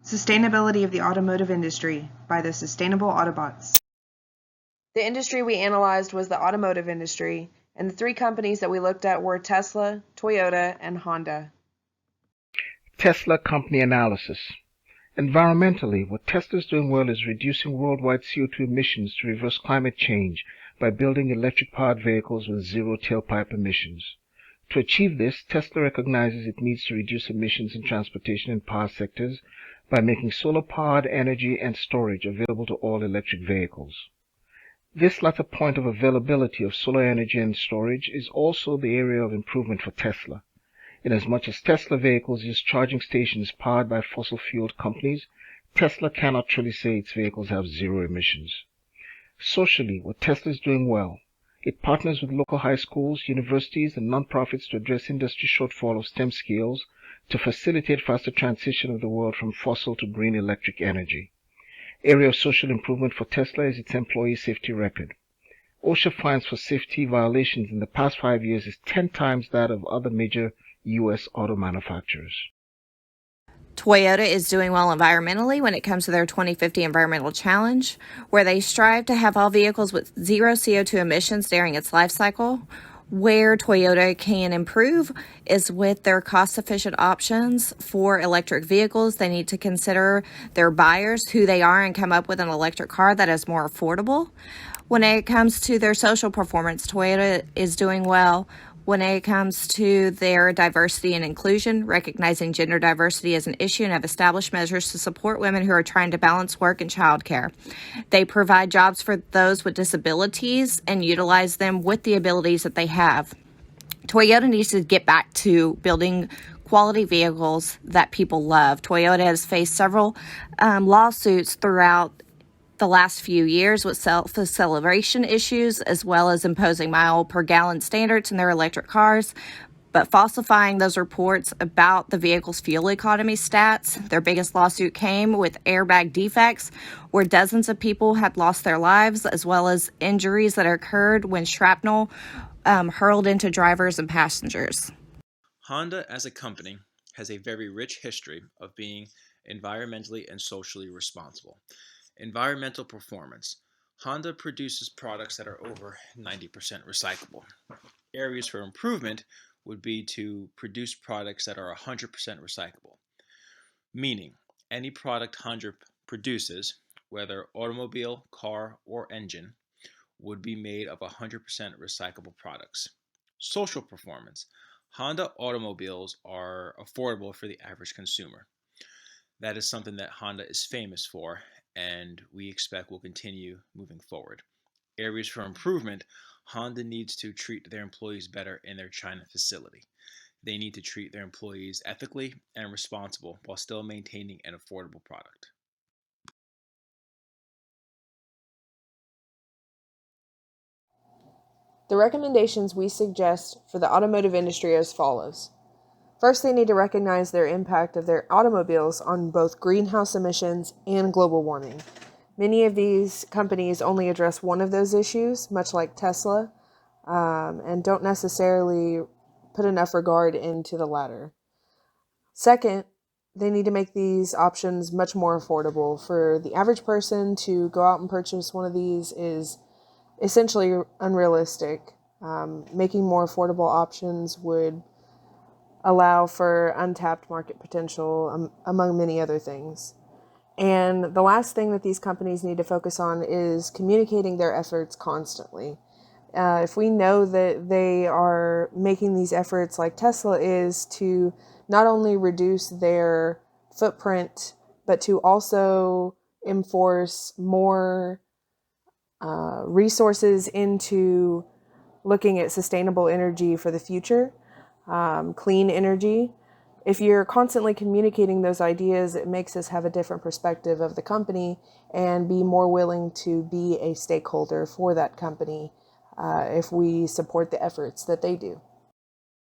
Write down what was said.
Sustainability of the Automotive Industry by the Sustainable Autobots. The industry we analyzed was the automotive industry, and the three companies that we looked at were Tesla, Toyota, and Honda. Tesla company analysis. Environmentally, what Tesla is doing well is reducing worldwide CO2 emissions to reverse climate change by building electric-powered vehicles with zero tailpipe emissions. To achieve this, Tesla recognizes it needs to reduce emissions in transportation and power sectors by making solar-powered energy and storage available to all electric vehicles. This latter point of availability of solar energy and storage is also the area of improvement for Tesla. Inasmuch as Tesla vehicles use charging stations powered by fossil-fueled companies, Tesla cannot truly say its vehicles have zero emissions. Socially, what Tesla is doing well. It partners with local high schools, universities, and nonprofits to address industry shortfall of STEM skills to facilitate faster transition of the world from fossil to green electric energy. Area of social improvement for Tesla is its employee safety record. OSHA fines for safety violations in the past 5 years is 10 times that of other major U.S. auto manufacturers. Toyota is doing well environmentally when it comes to their 2050 environmental challenge, where they strive to have all vehicles with zero CO2 emissions during its life cycle. Where Toyota can improve is with their cost-efficient options for electric vehicles. They need to consider their buyers, who they are, and come up with an electric car that is more affordable. When it comes to their social performance, Toyota is doing well when it comes to their diversity and inclusion, recognizing gender diversity as an issue, and have established measures to support women who are trying to balance work and childcare. They provide jobs for those with disabilities and utilize them with the abilities that they have. Toyota needs to get back to building quality vehicles that people love. Toyota has faced several lawsuits throughout the last few years with self-acceleration issues, as well as imposing mile per gallon standards in their electric cars, but falsifying those reports about the vehicle's fuel economy stats. Their biggest lawsuit came with airbag defects, where dozens of people had lost their lives, as well as injuries that occurred when shrapnel hurled into drivers and passengers. Honda as a company has a very rich history of being environmentally and socially responsible. Environmental performance. Honda produces products that are over 90% recyclable. Areas for improvement would be to produce products that are 100% recyclable, meaning any product Honda produces, whether automobile, car, or engine, would be made of 100% recyclable products. Social performance. Honda automobiles are affordable for the average consumer. That is something that Honda is famous for, and we expect will continue moving forward. Areas for improvement. Honda needs to treat their employees better in their China facility. They need to treat their employees ethically and responsible while still maintaining an affordable product. The recommendations we suggest for the automotive industry are as follows. First, they need to recognize their impact of their automobiles on both greenhouse emissions and global warming. Many of these companies only address one of those issues, much like Tesla, and don't necessarily put enough regard into the latter. Second, they need to make these options much more affordable. For the average person to go out and purchase one of these is essentially unrealistic. Making more affordable options would allow for untapped market potential, among many other things. And the last thing that these companies need to focus on is communicating their efforts constantly. If we know that they are making these efforts, like Tesla is, to not only reduce their footprint, but to also enforce more resources into looking at sustainable energy for the future, clean energy. If you're constantly communicating those ideas, it makes us have a different perspective of the company and be more willing to be a stakeholder for that company if we support the efforts that they do.